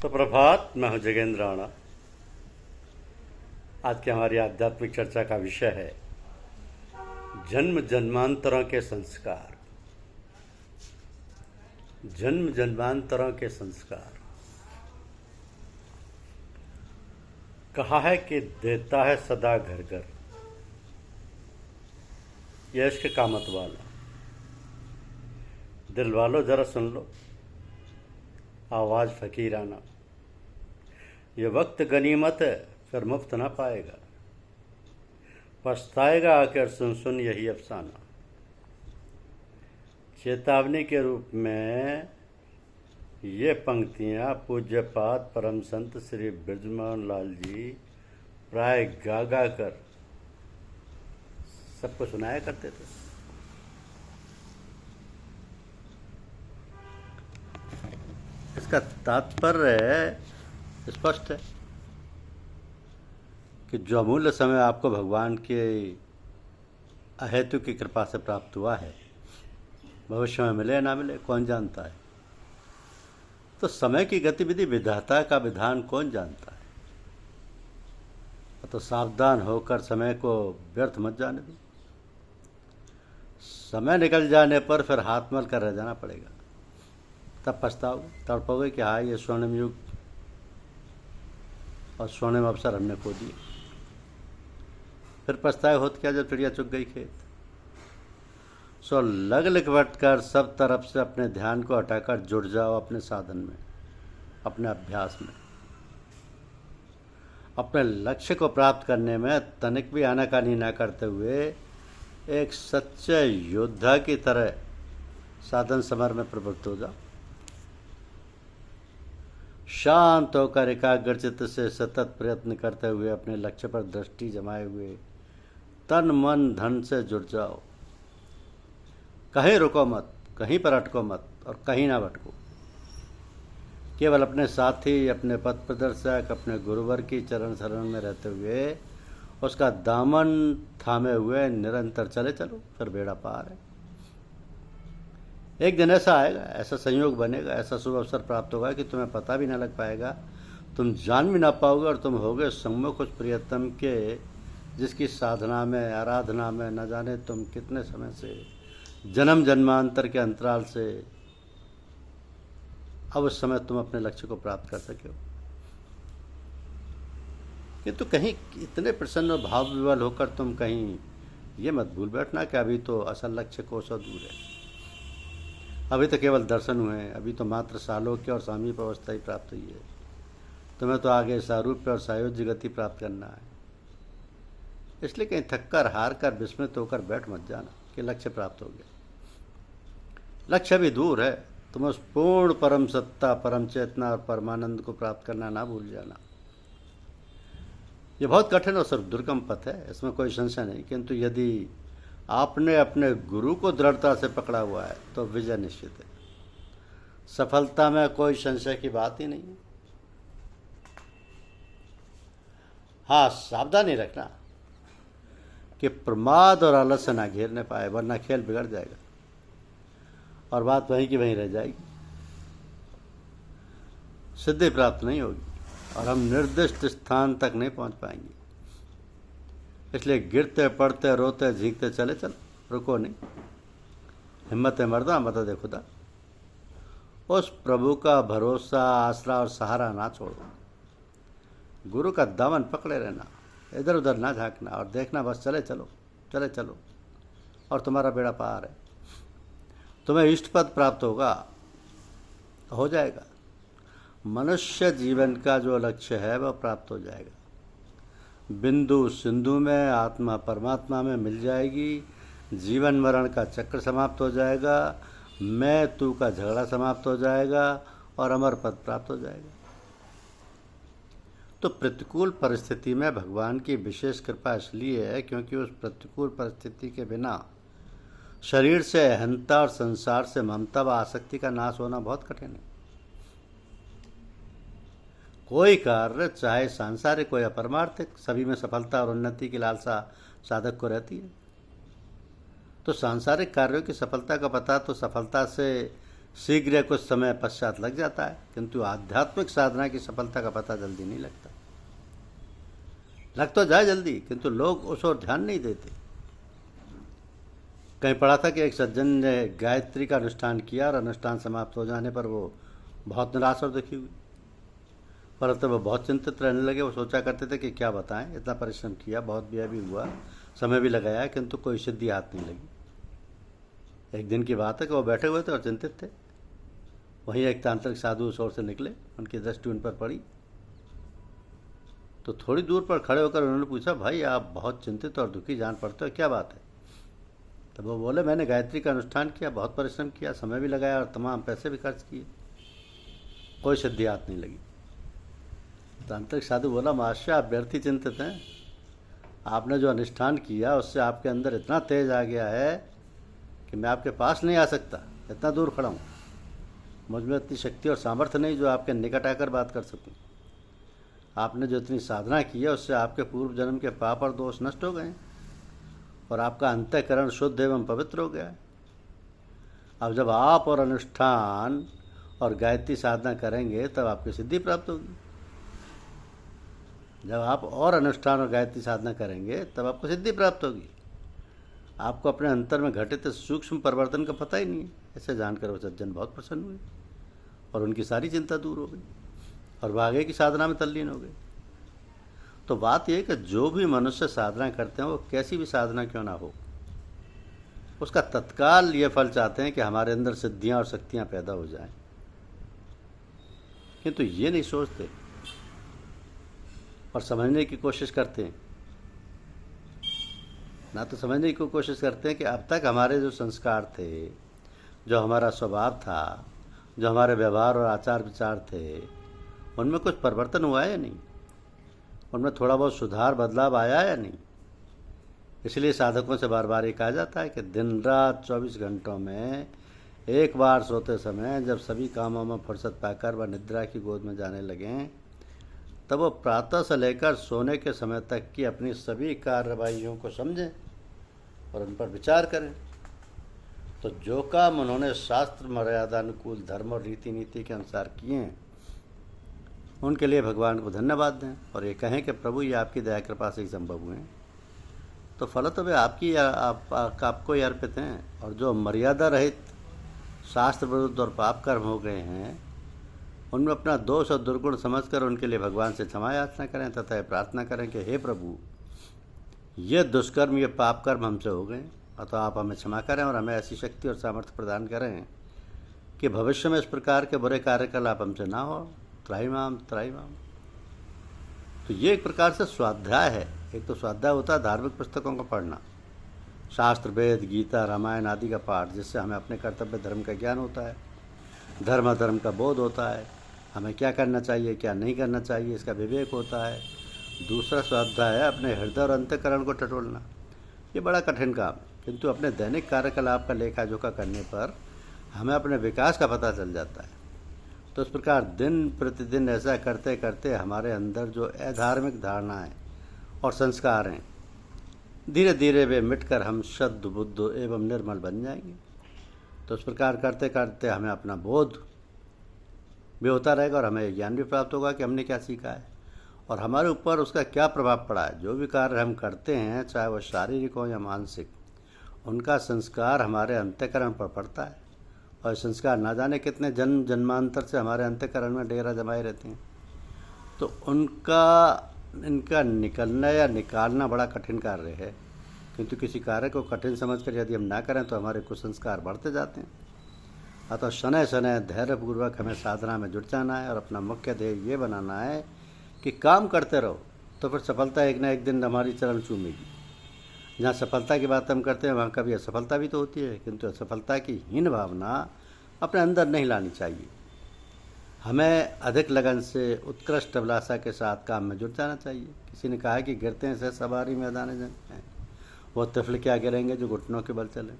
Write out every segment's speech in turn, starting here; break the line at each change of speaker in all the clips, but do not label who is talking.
तो प्रभात, मैं हूं जगेंद्र राणा। आज की हमारी आध्यात्मिक चर्चा का विषय है जन्म जन्मांतरों के संस्कार। जन्म जन्मांतरों के संस्कार। कहा है कि देता है सदा घर घर, यह इश्क का मत वाला। दिल वालों जरा सुन लो आवाज़ फकीराना। ये वक्त गनीमत है, फिर मुफ्त ना पाएगा, पछताएगा आकर सुन सुन यही अफसाना। चेतावनी के रूप में ये पंक्तियाँ पूज्यपाद परम संत श्री बृजमोहन लाल जी प्राय गा गा कर सबको सुनाया करते थे। इसका तात्पर्य स्पष्ट है कि जो अमूल्य समय आपको भगवान के अहेतु की कृपा से प्राप्त हुआ है, भविष्य में मिले ना मिले कौन जानता है। तो समय की गतिविधि विधाता का विधान कौन जानता है। तो सावधान होकर समय को व्यर्थ मत जाने दो। समय निकल जाने पर फिर हाथ मल कर रह जाना पड़ेगा। तब पछताओगे, तड़पोगे कि हाँ ये स्वर्णिम युग और स्वर्णिम अवसर हमने खो दिए। फिर पछताए होत क्या जब चिड़िया चुग गई खेत। सो लग लिखवट कर सब तरफ से अपने ध्यान को हटाकर जुड़ जाओ अपने साधन में, अपने अभ्यास में। अपने लक्ष्य को प्राप्त करने में तनिक भी आनाकानी ना करते हुए एक सच्चे योद्धा की तरह साधन समर में प्रवृत्त हो जाओ। शांत होकर एकाग्रचित्त से सतत प्रयत्न करते हुए अपने लक्ष्य पर दृष्टि जमाए हुए तन मन धन से जुड़ जाओ। कहीं रुको मत, कहीं पर अटको मत और कहीं ना भटको। केवल अपने साथी, अपने पथ प्रदर्शक, अपने गुरुवर की चरण शरण में रहते हुए उसका दामन थामे हुए निरंतर चले चलो, फिर बेड़ा पार है। एक दिन ऐसा आएगा, ऐसा संयोग बनेगा, ऐसा शुभ अवसर प्राप्त होगा कि तुम्हें पता भी ना लग पाएगा, तुम जान भी ना पाओगे और तुम होगे सम्मुख उस प्रियतम के जिसकी साधना में, आराधना में न जाने तुम कितने समय से, जन्म जन्मांतर के अंतराल से अब उस समय तुम अपने लक्ष्य को प्राप्त कर सके हो। किंतु कहीं इतने प्रसन्न और भाव विवल होकर तुम कहीं ये मत भूल बैठना कि अभी तो असल लक्ष्य कोसों दूर है। अभी तो केवल दर्शन हुए हैं, अभी तो मात्र सालोक्य और सामीप्य अवस्था ही प्राप्त हुई है। तुम्हें तो आगे सारूप्य और सायोज्य गति प्राप्त करना है। इसलिए कहीं थककर, हार कर, विस्मित होकर बैठ मत जाना कि लक्ष्य प्राप्त हो गया। लक्ष्य भी दूर है। तुम उस पूर्ण परम सत्ता, परम चेतना और परमानंद को प्राप्त करना ना भूल जाना। ये बहुत कठिन और सिर्फ दुर्गम पथ है, इसमें कोई संशय नहीं। किंतु यदि आपने अपने गुरु को दृढ़ता से पकड़ा हुआ है तो विजय निश्चित है। सफलता में कोई संशय की बात ही नहीं है। हाँ, सावधानी रखना कि प्रमाद और आलस्य ना घेरने पाए, वरना खेल बिगड़ जाएगा और बात वहीं की वहीं रह जाएगी। सिद्धि प्राप्त नहीं होगी और हम निर्दिष्ट स्थान तक नहीं पहुंच पाएंगे। इसलिए गिरते, पड़ते, रोते, झींकते चले चलो, रुको नहीं। हिम्मत मर्दा, मदद खुदा। उस प्रभु का भरोसा, आसरा और सहारा ना छोड़ो। गुरु का दामन पकड़े रहना, इधर उधर ना झांकना और देखना बस चले चलो, चले चलो और तुम्हारा बेड़ा पार है। तुम्हें इष्ट पद प्राप्त होगा, हो जाएगा। मनुष्य जीवन का जो लक्ष्य है वह प्राप्त हो जाएगा। बिंदु सिंधु में आत्मा परमात्मा में मिल जाएगी। जीवन मरण का चक्र समाप्त हो जाएगा। मैं तू का झगड़ा समाप्त हो जाएगा और अमर पद प्राप्त हो जाएगा। तो प्रतिकूल परिस्थिति में भगवान की विशेष कृपा इसलिए है क्योंकि उस प्रतिकूल परिस्थिति के बिना शरीर से अहंता और संसार से ममता व आसक्ति का नाश होना बहुत कठिन है। कोई कार्य, चाहे सांसारिक हो या परमार्थिक, सभी में सफलता और उन्नति की लालसा साधक को रहती है। तो सांसारिक कार्यों की सफलता का पता तो सफलता से शीघ्र कुछ समय पश्चात लग जाता है, किंतु आध्यात्मिक साधना की सफलता का पता जल्दी नहीं लगता। लग तो जाए जल्दी, किंतु लोग उस ओर ध्यान नहीं देते। कहीं पढ़ा था कि एक सज्जन ने गायत्री का अनुष्ठान किया और अनुष्ठान समाप्त हो जाने पर वो बहुत निराश और दुखी हुई। परंतु वो बहुत चिंतित रहने लगे। वो सोचा करते थे कि क्या बताएं, इतना परिश्रम किया, बहुत व्यय भी हुआ, समय भी लगाया, किंतु कोई सिद्धि हाथ नहीं लगी। एक दिन की बात है कि वो बैठे हुए थे और चिंतित थे। वहीं एक तांत्रिक साधु उस ओर से निकले। उनकी दृष्टि उन पर पड़ी तो थोड़ी दूर पर खड़े होकर उन्होंने पूछा, भाई आप बहुत चिंतित और दुखी जान पड़ते हो, क्या बात है? तब वो बोले, मैंने गायत्री का अनुष्ठान किया, बहुत परिश्रम किया, समय भी लगाया और तमाम पैसे भी खर्च किए, कोई सिद्धि हाथ नहीं लगी। तांत्रिक साधु बोला, महाशय आप व्यर्थी चिंतित हैं। आपने जो अनुष्ठान किया उससे आपके अंदर इतना तेज आ गया है कि मैं आपके पास नहीं आ सकता, इतना दूर खड़ा हूँ। मुझ में इतनी शक्ति और सामर्थ्य नहीं जो आपके निकट आकर बात कर सकूँ। आपने जो इतनी साधना की है उससे आपके पूर्व जन्म के पाप और दोष नष्ट हो गए और आपका अंतःकरण शुद्ध एवं पवित्र हो गया है। अब जब आप और अनुष्ठान और गायत्री साधना करेंगे तब आपकी सिद्धि प्राप्त होगी। जब आप और अनुष्ठान और गायत्री साधना करेंगे तब आपको सिद्धि प्राप्त होगी। आपको अपने अंतर में घटित सूक्ष्म परिवर्तन का पता ही नहीं है। ऐसे जानकर वो सज्जन बहुत प्रसन्न हुए और उनकी सारी चिंता दूर हो गई और वो आगे की साधना में तल्लीन हो गए। तो बात यह है कि जो भी मनुष्य साधना करते हैं, वो कैसी भी साधना क्यों ना हो, उसका तत्काल ये फल चाहते हैं कि हमारे अंदर सिद्धियां और शक्तियां पैदा हो जाएं, किंतु ये नहीं सोचते और समझने की कोशिश करते हैं। ना तो समझने की कोशिश करते हैं कि अब तक हमारे जो संस्कार थे, जो हमारा स्वभाव था, जो हमारे व्यवहार और आचार विचार थे, उनमें कुछ परिवर्तन हुआ है या नहीं, उनमें थोड़ा बहुत सुधार बदलाव आया है या नहीं। इसलिए साधकों से बार बार ये कहा जाता है कि दिन रात 24 घंटों में एक बार सोते समय जब सभी कामों में फुर्सत पाकर वह निद्रा की गोद में जाने लगें, तब वो प्रातः से लेकर सोने के समय तक की अपनी सभी कार्यवाहियों को समझें और उन पर विचार करें। तो जो काम उन्होंने शास्त्र मर्यादा अनुकूल धर्म और रीति नीति के अनुसार किए हैं, उनके लिए भगवान को धन्यवाद दें और ये कहें कि प्रभु ये आपकी दया कृपा से ही संभव हुए हैं। तो फल तो वे आपको ही अर्पित हैं। और जो मर्यादा रहित शास्त्र विरुद्ध और पाप कर्म हो गए हैं, उनमें अपना दोष और दुर्गुण समझकर उनके लिए भगवान से क्षमा याचना करें तथा प्रार्थना करें कि हे प्रभु, ये दुष्कर्म, ये पाप कर्म हमसे हो गए, अतः आप हमें क्षमा करें और हमें ऐसी शक्ति और सामर्थ्य प्रदान करें कि भविष्य में इस प्रकार के बुरे कार्यकलाप हमसे ना हो। त्राहिमाम त्राहिमाम। तो ये एक प्रकार से स्वाध्याय है। एक तो स्वाध्याय होता है धार्मिक पुस्तकों का पढ़ना, शास्त्र, वेद, गीता, रामायण आदि का पाठ, जिससे हमें अपने कर्तव्य धर्म का ज्ञान होता है, धर्म अधर्म का बोध होता है, हमें क्या करना चाहिए क्या नहीं करना चाहिए इसका विवेक होता है। दूसरा स्वाध्याय है अपने हृदय और अंतःकरण को टटोलना। ये बड़ा कठिन काम है, किंतु अपने दैनिक कार्यकलाप का लेखा जोखा करने पर हमें अपने विकास का पता चल जाता है। तो इस प्रकार दिन प्रतिदिन ऐसा करते करते हमारे अंदर जो अधार्मिक धारणाएं और संस्कार हैं, धीरे धीरे वे मिटकर हम शुद्ध बुद्ध एवं निर्मल बन जाएंगे। तो इस प्रकार करते करते हमें अपना बोध भी होता रहेगा और हमें ज्ञान भी प्राप्त होगा कि हमने क्या सीखा है और हमारे ऊपर उसका क्या प्रभाव पड़ा है। जो भी कार्य हम करते हैं, चाहे वह शारीरिक हो या मानसिक, उनका संस्कार हमारे अंतःकरण पर पड़ता है और संस्कार ना जाने कितने जन्म जन्मांतर से हमारे अंतःकरण में डेरा जमाए रहते हैं। तो इनका निकलना या निकालना बड़ा कठिन कार्य है, किंतु किसी कार्य को कठिन समझकर यदि हम ना करें तो हमारे कुसंस्कार बढ़ते जाते हैं। अतः शनै शनै धैर्यपूर्वक हमें साधना में जुट जाना है और अपना मुख्य ध्येय ये बनाना है कि काम करते रहो, तो फिर सफलता एक ना एक दिन हमारी चरण चूमेगी। जहाँ सफलता की बात हम करते हैं वहाँ कभी असफलता भी तो होती है, किंतु असफलता की हीन भावना अपने अंदर नहीं लानी चाहिए। हमें अधिक लगन से उत्कृष्ट अभिलाषा के साथ काम में जुट जाना चाहिए। किसी ने कहा कि गिरते हैं से सवारी मैदान जंग हैं, वो तिफल क्या गिरेंगे जो घुटनों के बल चलें।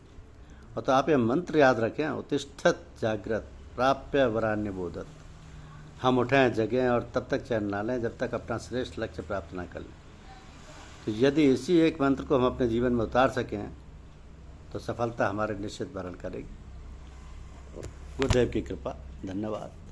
और तो आप ये मंत्र याद रखें, उत्तिष्ठत जागृत प्राप्य वरान्य बोधत। हम उठें जगें और तब तक चैन ना लें जब तक अपना श्रेष्ठ लक्ष्य प्राप्त ना कर लें। तो यदि इसी एक मंत्र को हम अपने जीवन में उतार सकें तो सफलता हमारे निश्चित वरण करेगी। गुरुदेव की कृपा। धन्यवाद।